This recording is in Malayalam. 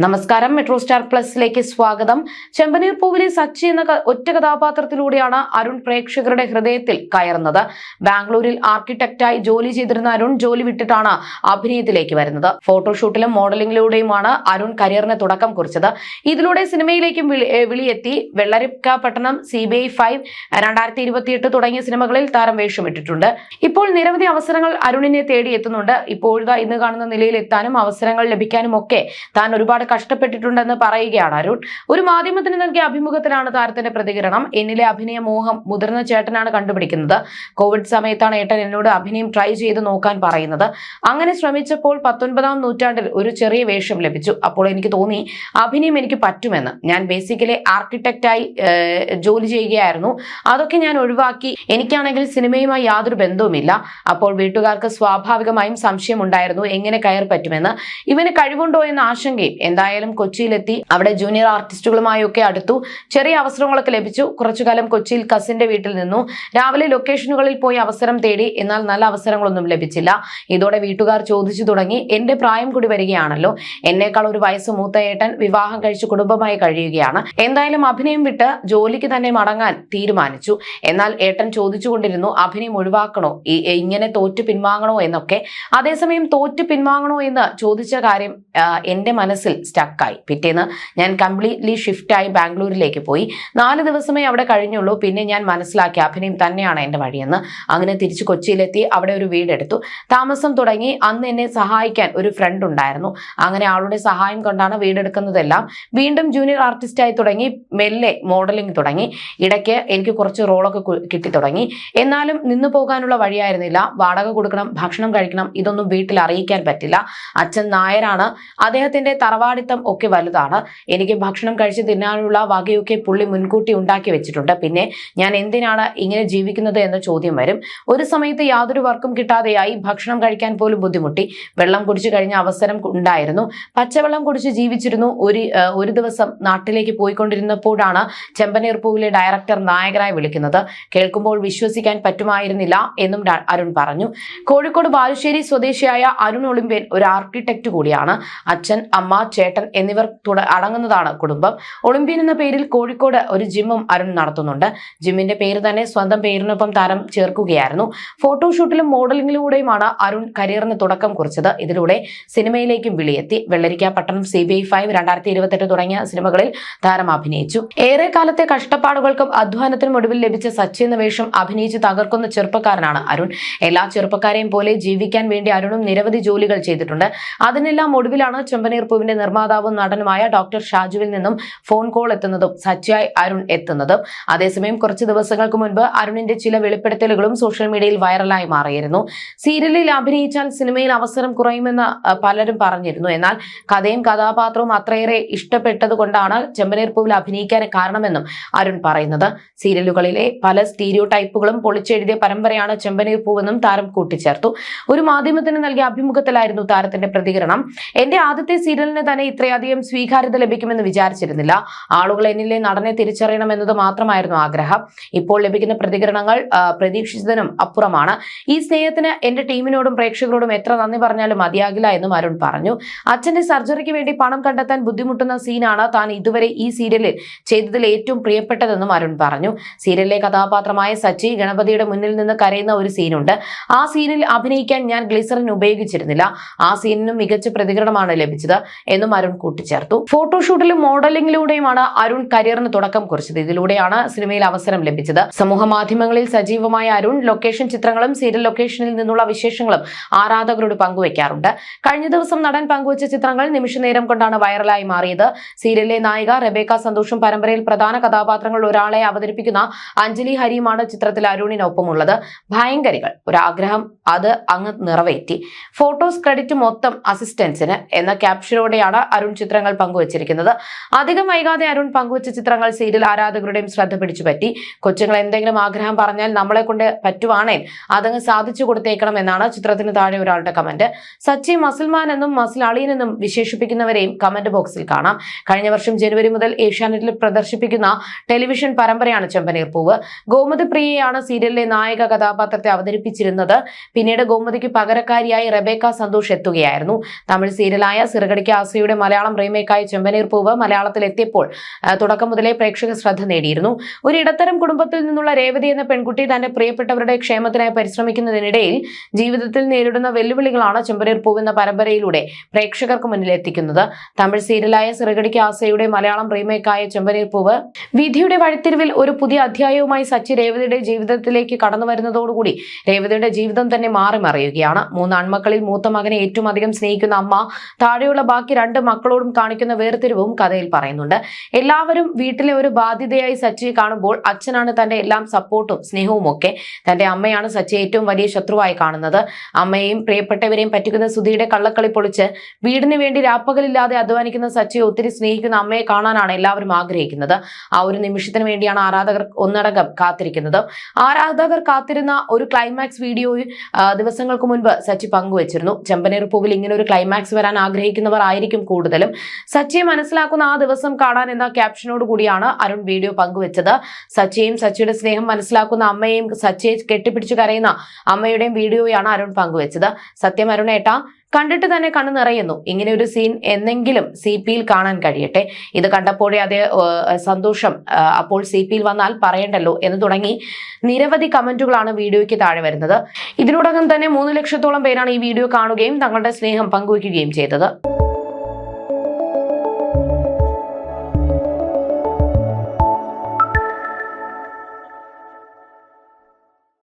നമസ്കാരം, മെട്രോ സ്റ്റാർ പ്ലസിലേക്ക് സ്വാഗതം. ചെമ്പനീർ പൂവിലെ സച്ചി എന്ന ഒറ്റ കഥാപാത്രത്തിലൂടെയാണ് അരുൺ പ്രേക്ഷകരുടെ ഹൃദയത്തിൽ കയറുന്നത്. ബാംഗ്ലൂരിൽ ആർക്കിടെക്റ്റായി ജോലി ചെയ്തിരുന്ന അരുൺ ജോലി വിട്ടിട്ടാണ് അഭിനയത്തിലേക്ക് വരുന്നത്. ഫോട്ടോഷൂട്ടിലും മോഡലിംഗിലൂടെയുമാണ് അരുൺ കരിയറിന് തുടക്കം കുറിച്ചത്. ഇതിലൂടെ സിനിമയിലേക്കും വിളിയെത്തി. വെള്ളരിക്കാപട്ടണം, CBI 5, 2028 തുടങ്ങിയ സിനിമകളിൽ താരം വേഷമിട്ടിട്ടുണ്ട്. ഇപ്പോൾ നിരവധി അവസരങ്ങൾ അരുണിനെ തേടിയെത്തുന്നുണ്ട്. ഇപ്പോഴത്തെ ഇന്ന് കാണുന്ന നിലയിൽ എത്താനും അവസരങ്ങൾ ലഭിക്കാനും ഒക്കെ താൻ ഒരുപാട് കഷ്ടപ്പെട്ടിട്ടുണ്ടെന്ന് പറയുകയാണ് അരുൺ. ഒരു മാധ്യമത്തിന് നൽകിയ അഭിമുഖത്തിലാണ് താരത്തിന്റെ പ്രതികരണം. എന്നിലെ അഭിനയ മോഹം മുതിർന്ന ചേട്ടനാണ് കണ്ടുപിടിക്കുന്നത്. കോവിഡ് സമയത്താണ് ഏട്ടൻ എന്നോട് അഭിനയം ട്രൈ ചെയ്ത് നോക്കാൻ പറയുന്നത്. അങ്ങനെ ശ്രമിച്ചപ്പോൾ 19ാം നൂറ്റാണ്ടിൽ ഒരു ചെറിയ വേഷം ലഭിച്ചു. അപ്പോൾ എനിക്ക് തോന്നി അഭിനയം എനിക്ക് പറ്റുമെന്ന്. ഞാൻ ബേസിക്കലി ആർക്കിടെക്റ്റായി ജോലി ചെയ്യുകയായിരുന്നു. അതൊക്കെ ഞാൻ ഒഴിവാക്കി. എനിക്കാണെങ്കിൽ സിനിമയുമായി യാതൊരു ബന്ധവുമില്ല. അപ്പോൾ വീട്ടുകാർക്ക് സ്വാഭാവികമായും സംശയം ഉണ്ടായിരുന്നു എങ്ങനെ കയറി പറ്റുമെന്ന്. ഇവന് കഴിവുണ്ടോ എന്ന ആശങ്കയും. എന്തായാലും കൊച്ചിയിലെത്തി. അവിടെ ജൂനിയർ ആർട്ടിസ്റ്റുകളുമായൊക്കെ അടുത്തു. ചെറിയ അവസരങ്ങളൊക്കെ ലഭിച്ചു. കുറച്ചുകാലം കൊച്ചിയിൽ കസിന്റെ വീട്ടിൽ നിന്നു. രാവിലെ ലൊക്കേഷനുകളിൽ പോയി അവസരം തേടി. എന്നാൽ നല്ല അവസരങ്ങളൊന്നും ലഭിച്ചില്ല. ഇതോടെ വീട്ടുകാർ ചോദിച്ചു തുടങ്ങി, എന്റെ പ്രായം കൂടി വരികയാണല്ലോ, എന്നേക്കാൾ ഒരു വയസ്സ് മൂത്ത ഏട്ടൻ വിവാഹം കഴിച്ച് കുടുംബമായി കഴിയുകയാണ്. എന്തായാലും അഭിനയം വിട്ട് ജോലിക്ക് തന്നെ മടങ്ങാൻ തീരുമാനിച്ചു. എന്നാൽ ഏട്ടൻ ചോദിച്ചുകൊണ്ടിരുന്നു അഭിനയം ഒഴിവാക്കണോ, ഇങ്ങനെ തോറ്റു പിൻവാങ്ങണോ എന്നൊക്കെ. അതേസമയം തോറ്റു പിൻവാങ്ങണോ എന്ന് ചോദിച്ച കാര്യം എന്റെ മനസ്സിൽ സ്റ്റക്കായി. പിറ്റേന്ന് ഞാൻ കംപ്ലീറ്റ്ലി ഷിഫ്റ്റായി ബാംഗ്ലൂരിലേക്ക് പോയി. 4 ദിവസമേ അവിടെ കഴിഞ്ഞുള്ളൂ. പിന്നെ ഞാൻ മനസ്സിലാക്കി അഭിനയം തന്നെയാണ് എന്റെ വഴിയെന്ന്. അങ്ങനെ തിരിച്ചു കൊച്ചിയിലെത്തി. അവിടെ ഒരു വീടെടുത്തു, താമസം തുടങ്ങി. അന്ന് എന്നെ സഹായിക്കാൻ ഒരു ഫ്രണ്ട് ഉണ്ടായിരുന്നു. അങ്ങനെ ആളുടെ സഹായം കൊണ്ടാണ് വീടെടുക്കുന്നതെല്ലാം. വീണ്ടും ജൂനിയർ ആർട്ടിസ്റ്റായി തുടങ്ങി. മെല്ലെ മോഡലിംഗ് തുടങ്ങി. ഇടയ്ക്ക് എനിക്ക് കുറച്ച് റോളൊക്കെ കിട്ടി തുടങ്ങി. എന്നാലും നിന്നു പോകാനുള്ള വഴിയായിരുന്നില്ല. വാടക കൊടുക്കണം, ഭക്ഷണം കഴിക്കണം, ഇതൊന്നും വീട്ടിൽ അറിയിക്കാൻ പറ്റില്ല. അച്ഛൻ നായരാണ്. അദ്ദേഹത്തിന്റെ തറവാടിത്തം ഒക്കെ വലുതാണ്. എനിക്ക് ഭക്ഷണം കഴിച്ച് തിന്നാനുള്ള വകയൊക്കെ പുള്ളി മുൻകൂട്ടി ഉണ്ടാക്കി വെച്ചിട്ടുണ്ട്. പിന്നെ ഞാൻ എന്തിനാണ് ഇങ്ങനെ ജീവിക്കുന്നത് എന്ന ചോദ്യം വരും. ഒരു സമയത്ത് യാതൊരു വർക്കും കിട്ടാതെയായി. ഭക്ഷണം കഴിക്കാൻ പോലും ബുദ്ധിമുട്ടി. വെള്ളം കുടിച്ചു കഴിഞ്ഞ അവസരം ഉണ്ടായിരുന്നു. പച്ചവെള്ളം കുടിച്ച് ജീവിച്ചിരുന്നു. ഒരു ദിവസം നാട്ടിലേക്ക് പോയിക്കൊണ്ടിരുന്നപ്പോഴാണ് ചെമ്പനീർ പൂവിലെ ഡയറക്ടർ നായകനായി വിളിക്കുന്നത്. കേൾക്കുമ്പോൾ വിശ്വസിക്കാൻ പറ്റുമായിരുന്നില്ല എന്നും അരുൺ പറഞ്ഞു. കോഴിക്കോട് ബാലുശ്ശേരി സ്വദേശിയായ അരുൺ ഒളിമ്പ്യൻ ഒരു ആർക്കിടെക്ട് കൂടിയാണ്. അച്ഛൻ, അമ്മ, ചേട്ടൻ എന്നിവർ അടങ്ങുന്നതാണ് കുടുംബം. ഒളിമ്പ്യൻ എന്ന പേരിൽ കോഴിക്കോട് ഒരു ജിമ്മും അരുൺ നടത്തുന്നുണ്ട്. ജിമ്മിന്റെ പേര് തന്നെ സ്വന്തം പേരിനൊപ്പം താരം ചേർക്കുകയായിരുന്നു. ഫോട്ടോഷൂട്ടിലും മോഡലിംഗിലൂടെയുമാണ് അരുൺ കരിയറിന് തുടക്കം കുറിച്ചത്. ഇതിലൂടെ സിനിമയിലേക്കും വിളിയെത്തി. വെള്ളരിക്കാപട്ടണം, CBI 5, 2028 തുടങ്ങിയ സിനിമകളിൽ താരം അഭിനയിച്ചു. ഏറെ കാലത്തെ കഷ്ടപ്പാടുകൾക്കും അധ്വാനത്തിനും ഒടുവിൽ ലഭിച്ച സച്ചി എന്ന വേഷം അഭിനയിച്ച് തകർക്കുന്ന ചെറുപ്പക്കാരനാണ് അരുൺ. എല്ലാ ചെറുപ്പക്കാരെയും പോലെ ജീവിക്കാൻ വേണ്ടി അരുണും നിരവധി ജോലികൾ ചെയ്തിട്ടുണ്ട്. അതിനെല്ലാം ഒടുവിലാണ് ചെമ്പനീർ പൂവിന്റെ നിർമ്മാതാവും നടനുമായ ഡോക്ടർ ഷാജുവിൽ നിന്നും ഫോൺ കോൾ എത്തുന്നതും സച്ചിയായി അരുൺ എത്തുന്നതും. അതേസമയം കുറച്ച് ദിവസങ്ങൾക്ക് മുൻപ് അരുണിന്റെ ചില വെളിപ്പെടുത്തലുകളും സോഷ്യൽ മീഡിയയിൽ വൈറലായി മാറിയിരുന്നു. സീരിയലിൽ അഭിനയിച്ചാൽ സിനിമയിൽ അവസരം കുറയുമെന്ന് പലരും പറഞ്ഞിരുന്നു. എന്നാൽ കഥയും കഥാപാത്രവും അത്രയേറെ ഇഷ്ടപ്പെട്ടത് കൊണ്ടാണ് ചെമ്പനീർ പൂവിൽ അഭിനയിക്കാൻ കാരണമെന്നും അരുൺ പറയുന്നത്. സീരിയലുകളിലെ പല സ്റ്റീരിയോ ടൈപ്പുകളും പൊളിച്ചെഴുതിയ പരമ്പരയാണ് ചെമ്പനീർ പൂവെന്നും താരം കൂട്ടിച്ചേർത്തു. ഒരു മാധ്യമത്തിന് നൽകിയ അഭിമുഖത്തിലായിരുന്നു താരത്തിന്റെ പ്രതികരണം. എന്റെ ആദ്യത്തെ സീരിയലിന് തന്നെ ഇത്രയധികം സ്വീകാര്യത ലഭിക്കുമെന്ന് വിചാരിച്ചിരുന്നില്ല. ആളുകൾ എന്നിലെ നടനെ തിരിച്ചറിയണമെന്നത് മാത്രമായിരുന്നു ആഗ്രഹം. ഇപ്പോൾ ലഭിക്കുന്ന പ്രതികരണങ്ങൾ പ്രതീക്ഷിച്ചതിനും അപ്പുറമാണ്. ഈ സ്നേഹത്തിന് എന്റെ ടീമിനോടും പ്രേക്ഷകരോടും എത്ര നന്ദി പറഞ്ഞാലും മതിയാകില്ല എന്നും അരുൺ പറഞ്ഞു. അച്ഛന്റെ സർജറിക്ക് വേണ്ടി പണം കണ്ടെത്താൻ ബുദ്ധിമുട്ടുന്ന സീനാണ് താൻ ഇതുവരെ ഈ സീരിയലിൽ ചെയ്തതിൽ ഏറ്റവും പ്രിയപ്പെട്ടതെന്നും അരുൺ പറഞ്ഞു. സീരിയലിലെ കഥാപാത്രമായ സച്ചി ഗണപതിയുടെ മുന്നിൽ നിന്ന് കരയുന്ന ഒരു സീനുണ്ട്. ആ സീനിൽ അഭിനയിക്കാൻ ഞാൻ ഗ്ലിസറിൻ ഉപയോഗിച്ചിരുന്നില്ല. ആ സീനിനും മികച്ച പ്രതികരണമാണ് ലഭിച്ചത് എന്നും അരുൺ കൂട്ടിച്ചേർത്തു. ഫോട്ടോഷൂട്ടിലും മോഡലിംഗിലൂടെയുമാണ് അരുൺ കരിയറിന് തുടക്കം കുറിച്ചത്. ഇതിലൂടെയാണ് സിനിമയിൽ അവസരം ലഭിച്ചത്. സമൂഹ മാധ്യമങ്ങളിൽ സജീവമായ അരുൺ ലൊക്കേഷൻ ചിത്രങ്ങളും സീരിയൽ ലൊക്കേഷനിൽ നിന്നുള്ള വിശേഷങ്ങളും ആരാധകരോട് പങ്കുവയ്ക്കാറുണ്ട്. കഴിഞ്ഞ ദിവസം നടൻ പങ്കുവച്ച ചിത്രങ്ങൾ നിമിഷനേരം കൊണ്ടാണ് വൈറലായി മാറിയത്. സീരിയലിലെ നായിക റെബേക്ക സന്തോഷും പരമ്പരയിൽ പ്രധാന കഥാപാത്രങ്ങളിൽ ഒരാളെ അവതരിപ്പിക്കുന്ന അഞ്ജലി ഹരിയുമാണ് ചിത്രത്തിൽ അരുണിനൊപ്പമുള്ളത്. ഭയങ്കരികൾ, ഒരാഗ്രഹം, അത് അങ്ങ് നിറവേറ്റി. ഫോട്ടോസ് ക്രെഡിറ്റ് മൊത്തം അസിസ്റ്റൻസിന് എന്ന ക്യാപ്ഷനോടെയാണ് അരുൺ ചിത്രങ്ങൾ പങ്കുവച്ചിരിക്കുന്നത്. അധികം വൈകാതെ അരുൺ പങ്കുവച്ച ചിത്രങ്ങൾ സീരിയൽ ആരാധകരുടെയും ശ്രദ്ധ പിടിച്ചുപറ്റി. കൊച്ചുങ്ങൾ എന്തെങ്കിലും ആഗ്രഹം പറഞ്ഞാൽ നമ്മളെ കൊണ്ട് പറ്റുവാണേൽ അതങ്ങ് സാധിച്ചു കൊടുത്തേക്കണം എന്നാണ് ചിത്രത്തിന് താഴെ ഒരാളുടെ കമന്റ്. സച്ചി മസിൽമാൻ എന്നും മസിൽ അളിയൻ എന്നും വിശേഷിപ്പിക്കുന്നവരെയും കമന്റ് ബോക്സിൽ കാണാം. കഴിഞ്ഞ വർഷം ജനുവരി മുതൽ ഏഷ്യാനെറ്റിൽ പ്രദർശിപ്പിക്കുന്ന ടെലിവിഷൻ പരമ്പരയാണ് ചെമ്പനീർ പൂവ്. ഗോമതി പ്രിയയാണ് സീരിയലിലെ നായക കഥാപാത്രത്തെ അവതരിപ്പിച്ചിരുന്നത്. പിന്നീട് ഗോമതിക്ക് പകരക്കാരിയായി റെബേക്ക സന്തോഷ് എത്തുകയായിരുന്നു. തമിഴ് സീരിയലായ സിറകടിക്ക് ആസയോട് സച്ചിയുടെ മലയാളം റീമേക്കായ ചെമ്പനീർ പൂവ് മലയാളത്തിൽ എത്തിയപ്പോൾ തുടക്കം മുതലേ പ്രേക്ഷക ശ്രദ്ധ നേടിയിരുന്നു. ഒരു ഇടത്തരം കുടുംബത്തിൽ നിന്നുള്ള രേവതി എന്ന പെൺകുട്ടി തന്റെ പ്രിയപ്പെട്ടവരുടെ ക്ഷേമത്തിനായി പരിശ്രമിക്കുന്നതിനിടയിൽ ജീവിതത്തിൽ നേരിടുന്ന വെല്ലുവിളികളാണ് ചെമ്പനീർ പൂവ് എന്ന പരമ്പരയിലൂടെ പ്രേക്ഷകർക്ക് മുന്നിൽ എത്തിക്കുന്നത്. തമിഴ് സീരിയലായ സിറകടിക്ക് ആസയുടെ മലയാളം റീമേക്കായ ചെമ്പനീർ പൂവ് വിധിയുടെ വഴിത്തിരിവിൽ ഒരു പുതിയ അധ്യായവുമായി സച്ചി രേവതിയുടെ ജീവിതത്തിലേക്ക് കടന്നു വരുന്നതോടുകൂടി രേവതിയുടെ ജീവിതം തന്നെ മാറി മറിയുകയാണ്. 3 ആൺമക്കളിൽ മൂത്ത മകനെ ഏറ്റവും അധികം സ്നേഹിക്കുന്ന അമ്മ താഴെയുള്ള ബാക്കി 2 മക്കളോടും കാണിക്കുന്ന വേർതിരിവും കഥയിൽ പറയുന്നുണ്ട്. എല്ലാവരും വീട്ടിലെ ഒരു ബാധ്യതയായി സച്ചിയെ കാണുമ്പോൾ അച്ഛനാണ് തന്റെ എല്ലാം സപ്പോർട്ടും സ്നേഹവും ഒക്കെ. തന്റെ അമ്മയാണ് സച്ചിയെ ഏറ്റവും വലിയ ശത്രുവായി കാണുന്നത്. അമ്മയെയും പ്രിയപ്പെട്ടവരെയും പറ്റിക്കുന്ന സുധിയുടെ കള്ളക്കളി പൊളിച്ച് വീടിന് വേണ്ടി രാപ്പകലില്ലാതെ അധ്വാനിക്കുന്ന സച്ചിയെ ഒത്തിരി സ്നേഹിക്കുന്ന അമ്മയെ കാണാനാണ് എല്ലാവരും ആഗ്രഹിക്കുന്നത്. ആ ഒരു നിമിഷത്തിന് വേണ്ടിയാണ് ആരാധകർ ഒന്നടങ്കം കാത്തിരിക്കുന്നത്. ആരാധകർ കാത്തിരുന്ന ഒരു ക്ലൈമാക്സ് വീഡിയോ ദിവസങ്ങൾക്ക് മുൻപ് സച്ചി പങ്കുവച്ചിരുന്നു. ചെമ്പനീർ പൂവിൽ ഇങ്ങനെ ഒരു ക്ലൈമാക്സ് വരാൻ ആഗ്രഹിക്കുന്നവർ ആയിരിക്കും കൂടുതലും. സച്ചിയെ മനസ്സിലാക്കുന്ന ആ ദിവസം കാണാൻ എന്ന ക്യാപ്ഷനോട് കൂടിയാണ് അരുൺ വീഡിയോ പങ്കുവച്ചത്. സച്ചിയെയും സച്ചിയുടെ സ്നേഹം മനസ്സിലാക്കുന്ന അമ്മയെയും സച്ചിയെ കെട്ടിപ്പിടിച്ചു കരയുന്ന അമ്മയുടെയും വീഡിയോയാണ് അരുൺ പങ്കുവച്ചത്. സത്യം അരുണേട്ടാ, കണ്ടിട്ട് തന്നെ കണ്ണു നിറയുന്നു. ഇങ്ങനെ ഒരു സീൻ എന്നെങ്കിലും CP-യിൽ കാണാൻ കഴിയട്ടെ. ഇത് കണ്ടപ്പോഴേ അതേ സന്തോഷം. അപ്പോൾ CP-യിൽ വന്നാൽ പറയണ്ടല്ലോ എന്ന് തുടങ്ങി നിരവധി കമന്റുകളാണ് വീഡിയോയ്ക്ക് താഴെ വരുന്നത്. ഇതിനോടകം തന്നെ 3 ലക്ഷത്തോളം പേരാണ് ഈ വീഡിയോ കാണുകയും തങ്ങളുടെ സ്നേഹം പങ്കുവയ്ക്കുകയും ചെയ്തത്.